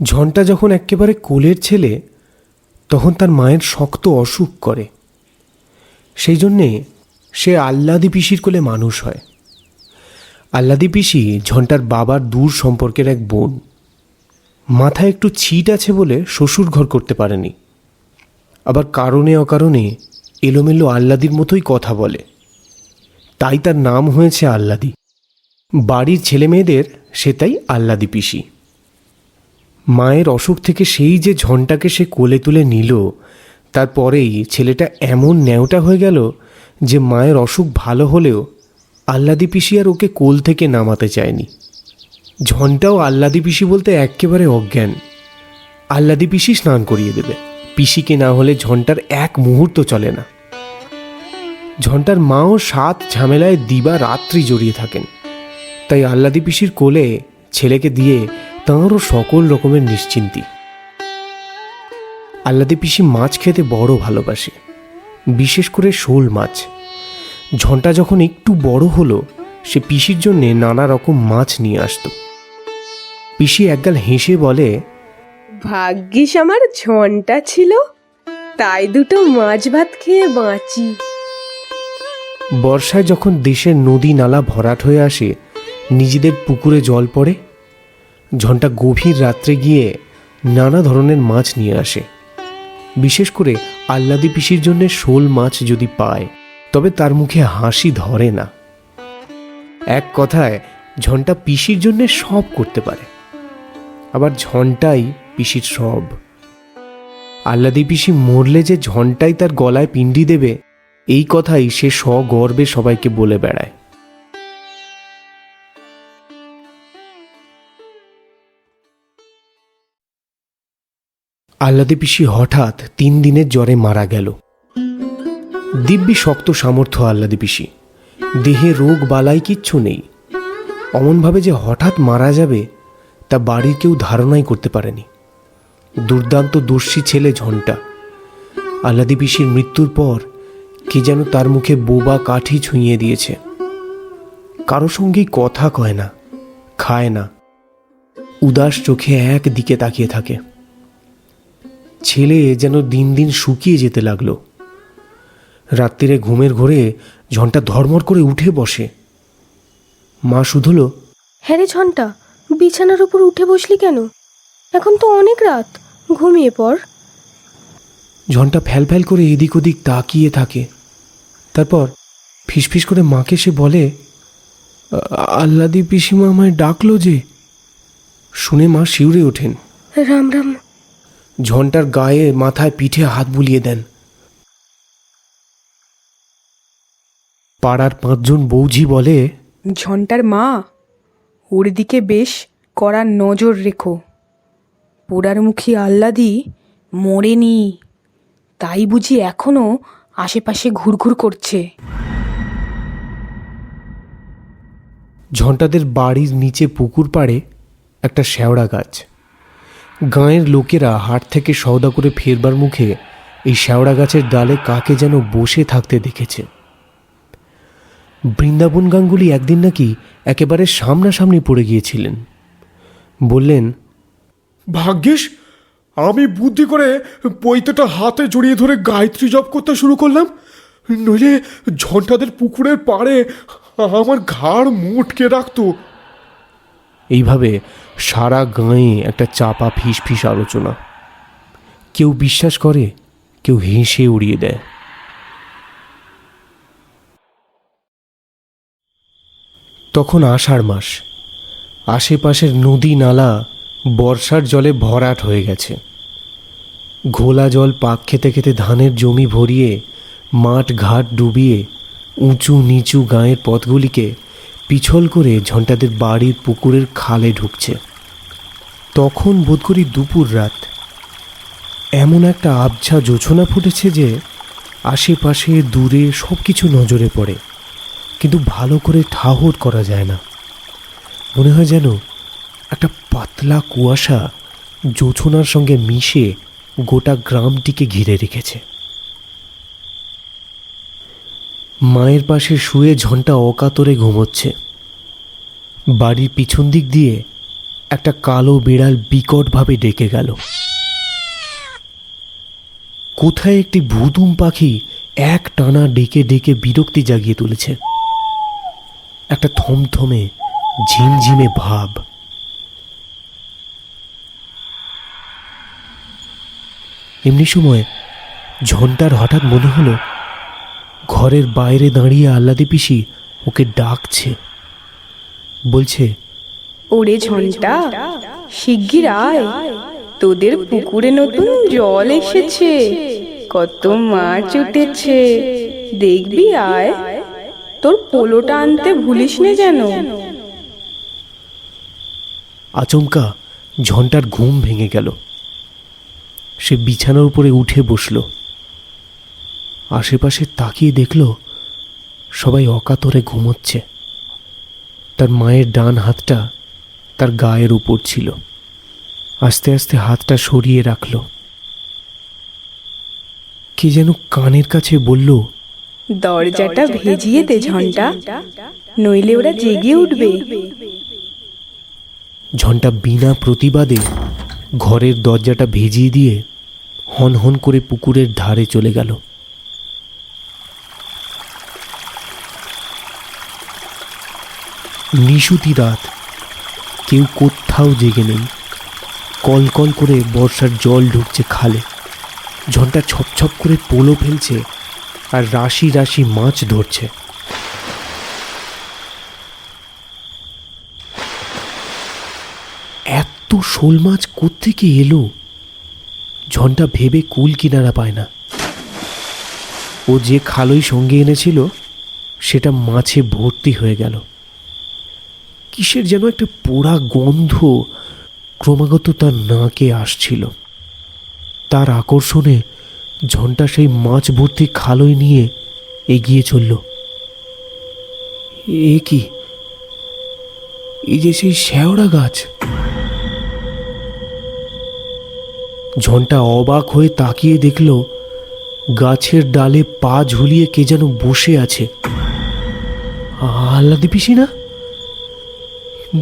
ঝন্টা যখন একেবারে কোলের ছেলে তখন তার মায়ের শক্ত অসুখ করে। সেই জন্যে সে আহ্লাদি পিসির কোলে মানুষ হয়। আহ্লাদি পিসি ঝন্টার বাবার দূর সম্পর্কের এক বোন। মাথায় একটু ছিট আছে বলে শ্বশুর ঘর করতে পারেনি, আবার কারণে অকারণে এলোমেলো আহ্লাদির মতোই কথা বলে, তাই তার নাম হয়েছে আহ্লাদি। বাড়ির ছেলে মেয়েদের সে তাই আহ্লাদি পিসি। মায়ের অসুখ থেকে সেই যে ঝন্টাকে সে কোলে তুলে নিল, তারপরেই ছেলেটা এমন ন্যাওটা হয়ে গেল যে মায়ের অসুখ ভালো হলেও আহ্লাদি পিসি আর ওকে কোল থেকে নামাতে চায়নি। ঝন্টাও আহ্লাদি পিসি বলতে একেবারে অজ্ঞান। আহ্লাদি পিসি স্নান করিয়ে দেবে, পিসিকে না হলে ঝন্টার এক মুহূর্ত চলে না। ঝন্টার মাও সাত ঝামেলায় দিবা রাত্রি জড়িয়ে থাকেন, তাই আহ্লাদি পিসির কোলে ছেলেকে দিয়ে তাঁরও সকল রকমের নিশ্চিন্তি। আহ্লাদি পিসি মাছ খেতে বড় ভালোবাসে, বিশেষ করে শোল মাছ। ঝন্টা যখন একটু বড় হলো, সে পিসির জন্যে নানা রকম মাছ নিয়ে আসতো। পিসি একগাল হেসে বলে, ভাগ্যিস আমার ঝন্টা ছিল, তাই দুটো মাছ ভাত খেয়ে বাঁচি। বর্ষায় যখন দেশের নদী নালা ভরাট হয়ে আসে, নিজেদের পুকুরে জল পড়ে, ঝন্টা গভীর রাত্রে গিয়ে নানা ধরনের মাছ নিয়ে আসে। বিশেষ করে আহ্লাদি পিসির জন্য শোল মাছ যদি পায়, তবে তার মুখে হাসি ধরে না। এক কথায় ঝন্টা পিসির জন্য সব করতে পারে, আবার ঝন্টাই পিসির সব। আহ্লাদি পিসি মরলে যে ঝন্টাই তার গলায় পিণ্ডি দেবে, এই কথাই সে সগর্বে সবাইকে বলে বেড়ায়। আহ্লাদি পিসি হঠাৎ 3 দিনের জ্বরে মারা গেল। দিব্যি শক্ত সামর্থ্য আহ্লাদি পিসি, দেহে রোগ বালাই কিচ্ছু নেই। অমনভাবে যে হঠাৎ মারা যাবে তা বাড়ির কেউ ধারণাই করতে পারেনি। দুর্দান্ত দর্শী ছেলে ঝন্টা। আহ্লাদি পিসির মৃত্যুর পর কে যেন তার মুখে বোবা কাঠি ছুঁয়ে দিয়েছে। কারো সঙ্গেই কথা কয় না, খায় না, উদাস চোখে এক দিকে তাকিয়ে থাকে। ছেলে যেন দিন দিন শুকিয়ে যেতে লাগলো। রাত্রিরে ঘুমের ঘোরে ঝন্টা ধর্মর করে উঠে বসে। মা শুধল, হ্যাঁ রে ঝন্টা, বিছানার উপর উঠে বসলি কেন? এখন তো অনেক রাত, ঘুমিয়ে পড়। ঝন্টা ফ্যাল ফ্যাল করে এদিক ওদিক তাকিয়ে থাকে। তারপর ফিসফিস করে মাকে সে বলে, আহ্লাদি পিসিমা আমায় ডাকলো যে। শুনে মা শিউরে ওঠেন। রাম রাম। ঝন্টার গায়ে মাথায় পিঠে হাত বুলিয়ে দেন। পাড়ার 5 জন বৌঝি বলে, ঝন্টার মা, ওর দিকে বেশ কড়া নজর রেখো। পোড়ারমুখী আহ্লাদি মরেনি, তাই বুঝি এখনো আশেপাশে ঘুরঘুর করছে। ঝন্টাদের বাড়ির নিচে পুকুর পাড়ে একটা শেওড়া গাছ। গাঁয়ের লোকেরা হাট থেকে সওদা করে ফেরবার মুখে এই শেওড়া গাছের ডালে কাকে যেন বসে থাকতে দেখেছে। বৃন্দাবন গাঙ্গুলি একদিন নাকি একেবারে সামনাসামনি পড়ে গিয়েছিলেন। বললেন, ভাগ্যিস আমি বুদ্ধি করে পৈতেটা হাতে জড়িয়ে ধরে গায়ত্রী জপ করতে শুরু করলাম, নইলে ঝন্টাদের পুকুরের পাড়ে আমার ঘাড় মোটকে রাখতো। এইভাবে সারা গাঁয়ে একটা চাপা ফিসফিস আলোচনা। কেউ বিশ্বাস করে, কেউ হেসে উড়িয়ে দেয়। তখন আষাঢ় মাস। আশেপাশের নদী নালা বর্ষার জলে ভরাট হয়ে গেছে। ঘোলা জল পাক খেতে খেতে ধানের জমি ভরিয়ে, মাঠ ঘাট ডুবিয়ে, উঁচু নিচু গাঁয়ের পথগুলিকে পিছল করে ঝন্টাদের বাড়ির পুকুরের খালে ঢুকছে। তখন বোধ করি দুপুর রাত। এমন একটা আবছা জোছনা ফুটেছে যে আশেপাশে দূরে সব কিছু নজরে পড়ে, কিন্তু ভালো করে ঠাহর করা যায় না। মনে হয় যেন একটা পাতলা কুয়াশা জোছনার সঙ্গে মিশে গোটা গ্রামটিকে ঘিরে রেখেছে। মায়ের পাশে শুয়ে ঝন্টা অকাতরে ঘুমোচ্ছে। বাড়ির পিছন দিক দিয়ে একটা কালো বিড়াল বিকটভাবে ডেকে গেল। কোথায় একটি ভুতুম পাখি এক টানা ডেকে ডেকে বিরক্তি জাগিয়ে তুলেছে। একটা থমথমে ঝিমঝিমে ভাব। এমনি সময় ঝন্টার হঠাৎ মনে হলো ঘরের বাইরে দাঁড়িয়ে আহ্লাদি পিসি ওকে ডাকছে। বলছে, ওরে ঝন্টা, শিগগির আয়, তোদের পুকুরে নতুন জল এসেছে, কত মাছ উঠেছে, দেখবি আয়, তোর পোলোটা আনতে ভুলিস নে যেন। আচমকা ঝন্টার ঘুম ভেঙে গেল। সে বিছানার উপরে উঠে বসল। আশেপাশে তাকিয়ে দেখল সবাই অকাতরে ঘুমোচ্ছে। তার মায়ের ডান হাতটা তার গায়ের উপর ছিল। আস্তে আস্তে হাতটা সরিয়ে রাখল। কে যেন কানের কাছে বলল, দরজাটা ভেজিয়ে দে ঝন্টা, নইলে ওরা জেগে উঠবে। ঝন্টা বিনা প্রতিবাদে ঘরের দরজাটা ভেজিয়ে দিয়ে হন হন করে পুকুরের ধারে চলে গেল। নিশুতি রাত, কেউ কোথাও জেগে নেই। কলকল করে বর্ষার জল ঢুকছে খালে। ঝন্টা ছপছপ করে পোলো ফেলছে আর রাশি রাশি মাছ ধরছে। এত শোল মাছ কোত্থেকে এলো ঝন্টা ভেবে কুল কিনারা পায় না। ও যে খালই সঙ্গে এনেছিল সেটা মাছে ভর্তি হয়ে গেল। কিসের যেন একটা পোড়া গন্ধ ক্রমাগত তার নাকে আসছিল। তার আকর্ষণে ঝন্টা সেই মাছ ভর্তি খালই নিয়ে এগিয়ে চলল। এ কি, এই যে সেই শ্যাওড়া গাছ! ঝন্টা অবাক হয়ে তাকিয়ে দেখল গাছের ডালে পা ঝুলিয়ে কে যেন বসে আছে। আহ্লাদি পিসি না?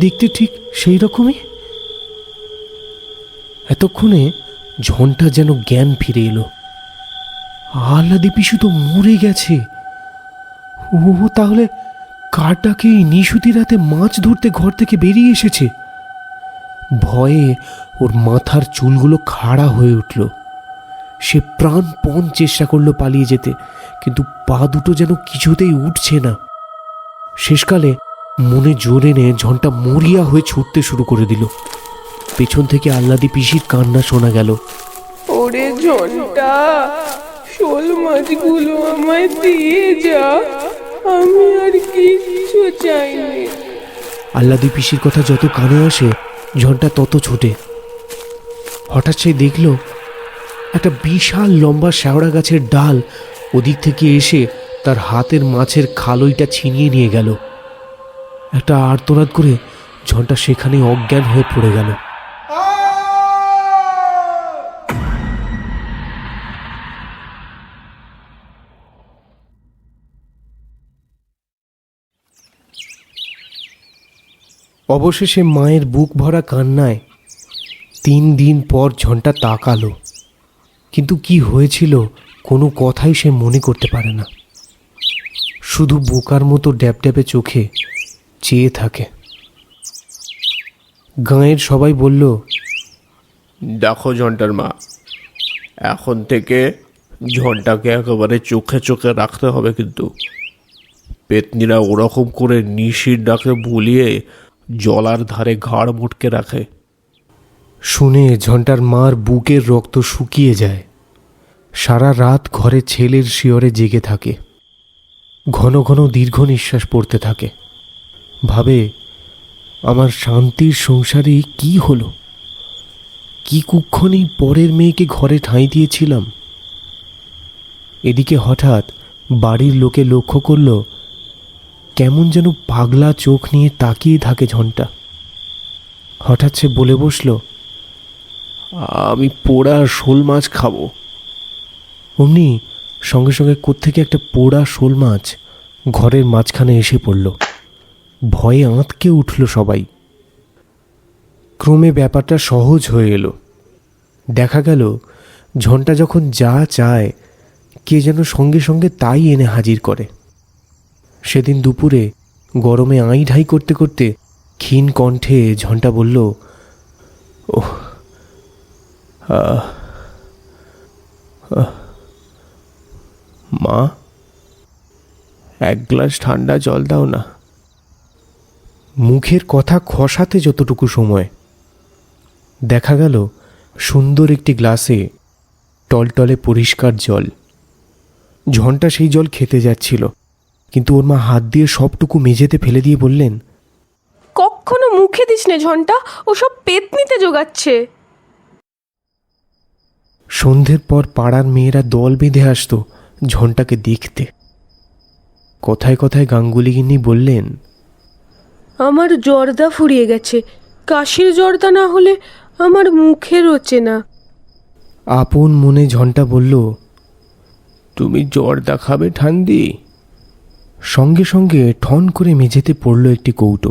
দেখতে ঠিক সেই রকমই। এতক্ষণে ঝন্টা যেন জ্ঞান ফিরে এলো। আহ্লাদি পিসু তো মরে গেছে। ও তাহলে কার ডাকে এই নিশুতি রাতে মাছ ধরতে ঘর থেকে বেরিয়ে এসেছে? ভয়ে ওর মাথার চুলগুলো খাড়া হয়ে উঠল। সে প্রাণপণ চেষ্টা করলো পালিয়ে যেতে, কিন্তু পা দুটো যেন কিছুতেই উঠছে না। শেষকালে মনে জোর এনে ঝন্টা মরিয়া হয়ে ছুটতে শুরু করে দিল। পেছন থেকে আহ্লাদি পিসির কান্না শোনা গেল। ওরে ঝন্টা, শোল মাছগুলো আমায় দিয়ে যা, আমি আর কিচ্ছু চাইনি। আহ্লাদি পিসির কথা যত কানে আসে ঝন্টা তত ছোটে। হঠাৎ সে দেখল একটা বিশাল লম্বা শ্যাওড়া গাছের ডাল ওদিক থেকে এসে তার হাতের মাছের খালইটা ছিনিয়ে নিয়ে গেল। একটা আর্তনাদ করে ঝন্টা সেখানে অজ্ঞান হয়ে পড়ে গেল। অবশেষে মায়ের বুক ভরা কান্নায় 3 দিন পর ঝন্টা তাকালো, কিন্তু কি হয়েছিল কোনো কথাই সে মনে করতে পারে না। শুধু বোকার মতো ড্যাপড্যাপে চোখে চেয়ে থাকে। গাঁয়ের সবাই বলল, দেখো ঝন্টার মা, এখন থেকে ঝন্টাকে একেবারে চোখে চোখে রাখতে হবে, কিন্তু পেতনিরা ওরকম করে নিশির ডাকে ভুলিয়ে জলার ধারে ঘাড় মোটকে রাখে। শুনে ঝন্টার মার বুকের রক্ত শুকিয়ে যায়। সারা রাত ঘরে ছেলের শিয়রে জেগে থাকে। ঘন ঘন দীর্ঘ নিঃশ্বাস পড়তে থাকে। ভাবে, আমার শান্তির সংসারে কি হলো? কি কুক্ষণেই পরের মেয়েকে ঘরে ঠাঁই দিয়েছিলাম। এদিকে হঠাৎ বাড়ির লোকে লক্ষ্য করল কেমন যেন পাগলা চোখ নিয়ে তাকিয়ে থাকে ঝন্টা। হঠাৎ সে বলে বসল, আমি পোড়া শোল মাছ খাবো। অমনি সঙ্গে সঙ্গে কোত্থেকে একটা পোড়া শোল মাছ ঘরের মাঝখানে এসে পড়ল। ভয়ে আঁতকে উঠল সবাই। ক্রমে ব্যাপারটা সহজ হয়ে এলো। দেখা গেল ঝন্টা যখন যা চায় কে যেন সঙ্গে সঙ্গে তাই এনে হাজির করে। সেদিন দুপুরে গরমে আই ঢাই করতে করতে ক্ষীণ কণ্ঠে ঝন্টা বলল, ওহ মা, এক গ্লাস ঠান্ডা জল দাও না। মুখের কথা খসাতে যতটুকু সময়, দেখা গেল সুন্দর একটি গ্লাসে টলটলে পরিষ্কার জল। ঝন্টা সেই জল খেতে যাচ্ছিল, কিন্তু ওর মা হাত দিয়ে সবটুকু মেঝেতে ফেলে দিয়ে বললেন, কখনো মুখে দিস নে ঝন্টা, ওসব পেতনিতে জোগাচ্ছে। সন্ধ্যের পর পাড়ার মেয়েরা দল বেঁধে আসতো ঝন্টাকে দেখতে। কথায় কথায় গাঙ্গুলি গিন্নি বললেন, আমার জর্দা ফুরিয়ে গেছে, কাশির জর্দা না হলে আমার মুখে রোচে না। আপন মনে ঝন্টা বলল, তুমি জর্দা খাবে ঠান্দি? সঙ্গে সঙ্গে ঠন করে মেঝেতে পড়ল একটি কৌটো।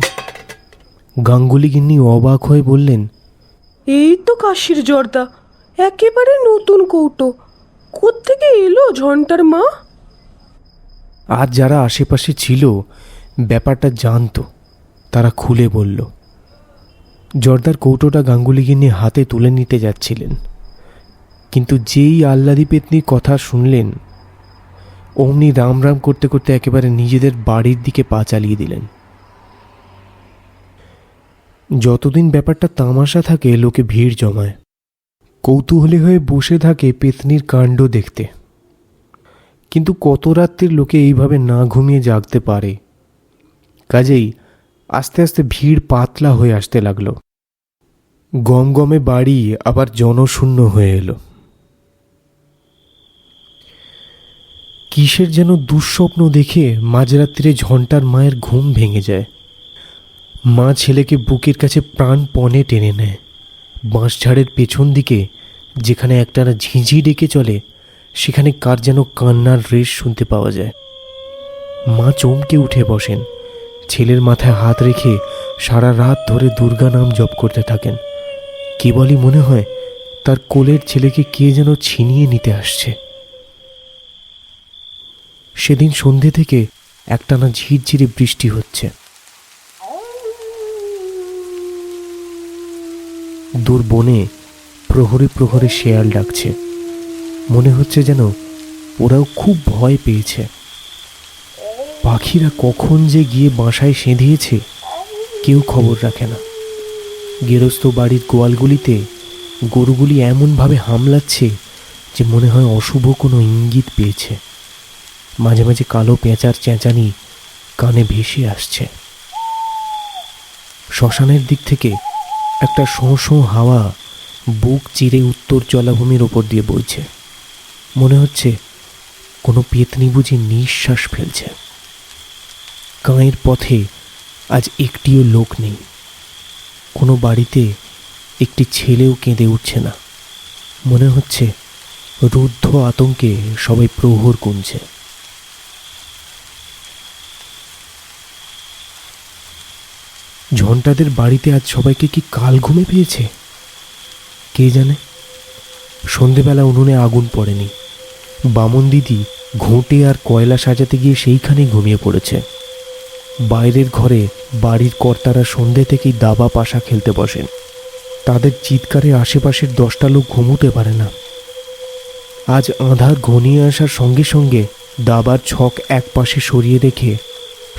গাঙ্গুলি গিন্নি অবাক হয়ে বললেন, এই তো কাশির জর্দা, একেবারে নতুন কৌটো। কোত্থেকে এলো ঝন্টার মা? আর যারা আশেপাশে ছিল ব্যাপারটা জানতো, তারা খুলে বলল। জর্দার কৌটোটা গাঙ্গুলি গিন্নি হাতে তুলে নিতে যাচ্ছিলেন, কিন্তু যেই আহ্লাদি পেতনির কথা শুনলেন অমনি রাম রাম করতে করতে একেবারে নিজেদের বাড়ির দিকে পা চালিয়ে দিলেন। যতদিন ব্যাপারটা তামাশা থাকে লোকে ভিড় জমায়, কৌতূহলী হয়ে বসে থাকে পেতনির কাণ্ড দেখতে। কিন্তু কত রাত্রির লোকে এইভাবে না ঘুমিয়ে জাগতে পারে? কাজেই আস্তে আস্তে ভিড় পাতলা হয়ে আসতে লাগলো। গমগমে বাড়ি আবার জনশূন্য হয়ে এলো। কিসের যেন দুঃস্বপ্ন দেখে মাঝরাত্রিরে ঝন্টার মায়ের ঘুম ভেঙে যায়। মা ছেলেকে বুকের কাছে প্রাণপণে টেনে নেয়। বাঁশঝাড়ের পেছন দিকে যেখানে একটানা ঝিঁঝি ডেকে চলে, সেখানে কার যেন কান্নার রেশ শুনতে পাওয়া যায়। মা চমকে উঠে বসেন, ছেলের মাথায় হাত রেখে সারা রাত ধরে দুর্গা নাম জপ করতে থাকেন। কেবলই মনে হয় তার কোলের ছেলেকে কে যেন ছিনিয়ে নিতে আসছে। সেদিন সন্ধে থেকে একটানা ঝিরঝিরে বৃষ্টি হচ্ছে। দূর বনে প্রহরে প্রহরে শেয়াল ডাকছে। মনে হচ্ছে যেন ওরাও খুব ভয় পেয়েছে। পাখিরা কখন যে গিয়ে বাসায় সেঁধিয়েছে কেউ খবর রাখে না। গেরস্ত বাড়ির গোয়ালগুলিতে গরুগুলি এমনভাবে হামলাচ্ছে যে মনে হয় অশুভ কোনো ইঙ্গিত পেয়েছে। মাঝে মাঝে কালো পেঁচার চেঁচানি কানে ভেসে আসছে। শ্মশানের দিক থেকে একটা শোঁ শোঁ হাওয়া বুক চিরে উত্তর জলাভূমির ওপর দিয়ে বইছে। মনে হচ্ছে কোনো পেতনি বুঝি নিঃশ্বাস ফেলছে। গাঁয়ের পথে আজ একটিও লোক নেই। কোনো বাড়িতে একটি ছেলেও কেঁদে উঠছে না। মনে হচ্ছে রুদ্ধ আতঙ্কে সবাই প্রহর গুনছে। ঝন্টাদের বাড়িতে আজ সবাইকে কি কাল ঘুমে পেয়েছে কে জানে। সন্ধেবেলা উনুনে আগুন পড়েনি। বামন দিদি ঘুঁটে আর কয়লা সাজাতে গিয়ে সেইখানেই ঘুমিয়ে পড়েছে। বাইরের ঘরে বাড়ির কর্তারা সন্ধে থেকেই দাবা পাশা খেলতে বসেন। তাদের চিৎকারে আশেপাশের 10টা লোক ঘুমোতে পারে না। আজ আঁধার ঘনিয়ে আসার সঙ্গে সঙ্গে দাবার ছক এক পাশে সরিয়ে রেখে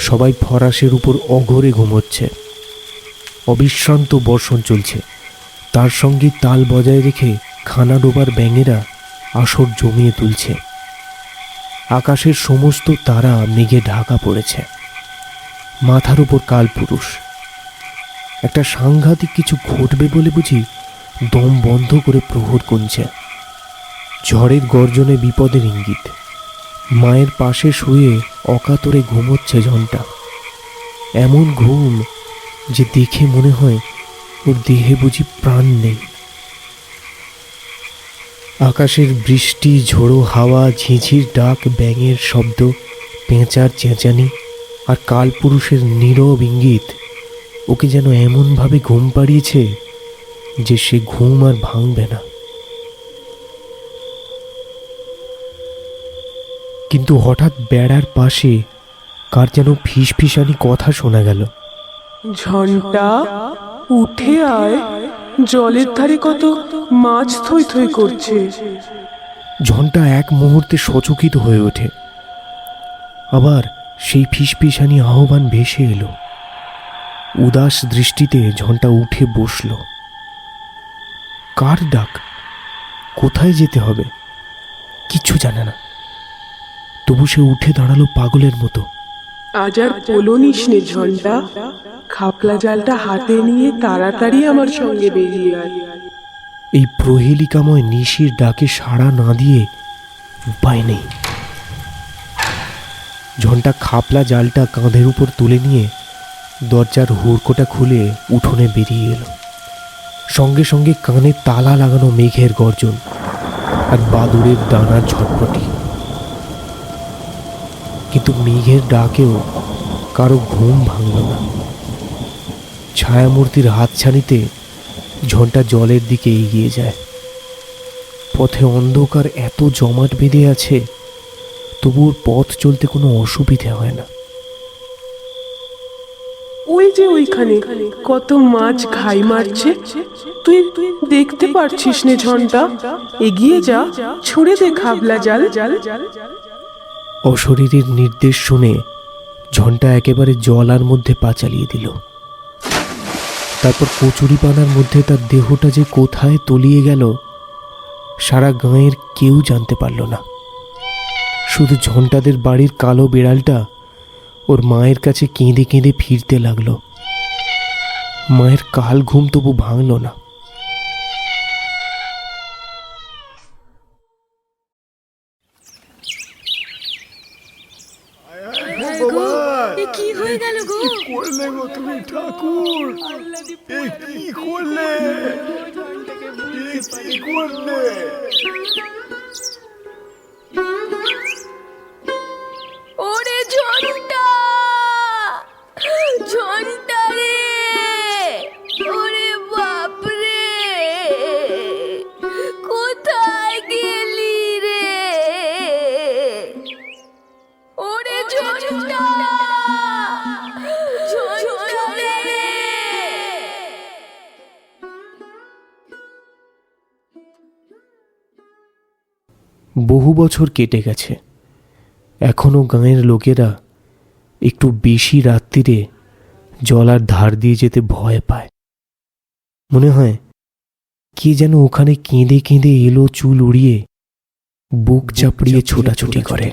সবাই ফরাসের উপর অঘরে ঘুমোচ্ছে। অবিশ্রান্ত বর্ষণ চলছে, তার সঙ্গে তাল বজায় রেখে খানা ডোবার ব্যাঙেরা আসর জমিয়ে তুলছে। আকাশের সমস্ত তারা মেঘে ঢাকা পড়েছে। মাথার উপর কালপুরুষ। একটা সাংঘাতিক কিছু ঘটবে বলে বুঝি দম বন্ধ করে প্রহর গুনছে। ঝড়ের গর্জনে বিপদের ইঙ্গিত। মায়ের পাশে শুয়ে অকাতরে ঘুমোচ্ছে ঝন্টা। এমন ঘুম যে দেখে মনে হয় ওর দেহে বুঝি প্রাণ নেই। আকাশের বৃষ্টি, ঝোড়ো হাওয়া, ঝিঝির ডাক, ব্যাঙের শব্দ, পেঁচার চেঁচানি আর কালপুরুষের নীরব ইঙ্গিত ওকে যেন এমনভাবে ঘুম পাড়িয়েছে যে সে ঘুম আর ভাঙবে না। কিন্তু হঠাৎ বেড়ার পাশে কার যেন ফিসফিসানি কথা শোনা গেল। ঝন্টা, উঠে আয়, জলের ধারে কত মাছ থই থই করছে। ঝন্টা এক মুহূর্তে সচকিত হয়ে ওঠে। আবার সেই ফিসফিসানি আহ্বান ভেসে এলো। উদাস দৃষ্টিতে ঝন্টা উঠে বসল। কার ডাক? কোথায় যেতে হবে কিচ্ছু জানে না। তবু সে উঠে দাঁড়ালো পাগলের মতো। আজ আর পোলো নিস নে ঝন্টা, খাপলা জালটা হাতে নিয়ে তাড়াতাড়ি আমার সঙ্গে বেরিয়ে আয়। এই প্রহেলিকাময় নিশির ডাকে সাড়া না দিয়ে উপায় নেই। ঝন্টা খাপলা জালটা কাঁধের উপর তুলে নিয়ে দরজার হুড়কোটা খুলে উঠোনে বেরিয়ে এলো। সঙ্গে সঙ্গে কানে তালা লাগানো মেঘের গর্জন আর বাদুড়ের ডানার ঝটপটি। কিন্তু মেঘের ডাকেও কারো ঘুম ভাঙল না। ছায়ামূর্তির হাতছানিতে ঝন্টা জলের দিকে এগিয়ে যায়। পথে অন্ধকার এত জমাট বেঁধে আছে, তবু ওর পথ চলতে কোনো অসুবিধে হয় না। ওই যে ওইখানে কত মাছ ঘাই মারছে, তুই দেখতে পারছিস নে ঝন্টা? এগিয়ে যা, ছুঁড়ে দে খাবলা জাল। অশরীরীর নির্দেশ শুনে ঝন্টা একেবারে জলার মধ্যে পা চালিয়ে দিল। তারপর কচুরিপানার মধ্যে তার দেহটা যে কোথায় তলিয়ে গেল সারা গাঁয়ের কেউ জানতে পারল না। শুধু ঝন্টাদের বাড়ির কালো বিড়ালটা ওর মায়ের কাছে কেঁদে কেঁদে ফিরতে লাগলো। মায়ের কাল ঘুম তবু ভাঙল না। কি হয়ে গেল গো? করলে গো তুমি ঠাকুর? এ কি করলে? এ কি করলে? ওরে ঝন্টা, ঝন্টা রে, ওরে বাপ রে, কোথায় গেলি রে? ওরে ঝন্টা, ঝন্টা রে। বহু বছর কেটে গেছে। এখনো গাঁয়ের লোকেরা একটু বেশি রাত্রিরে জলার ধার দিয়ে যেতে ভয় পায়। মনে হয় কে যেন ওখানে কেঁদে কেঁদে এলো চুল উড়িয়ে বুক চাপড়িয়ে ছোটাছুটি করে।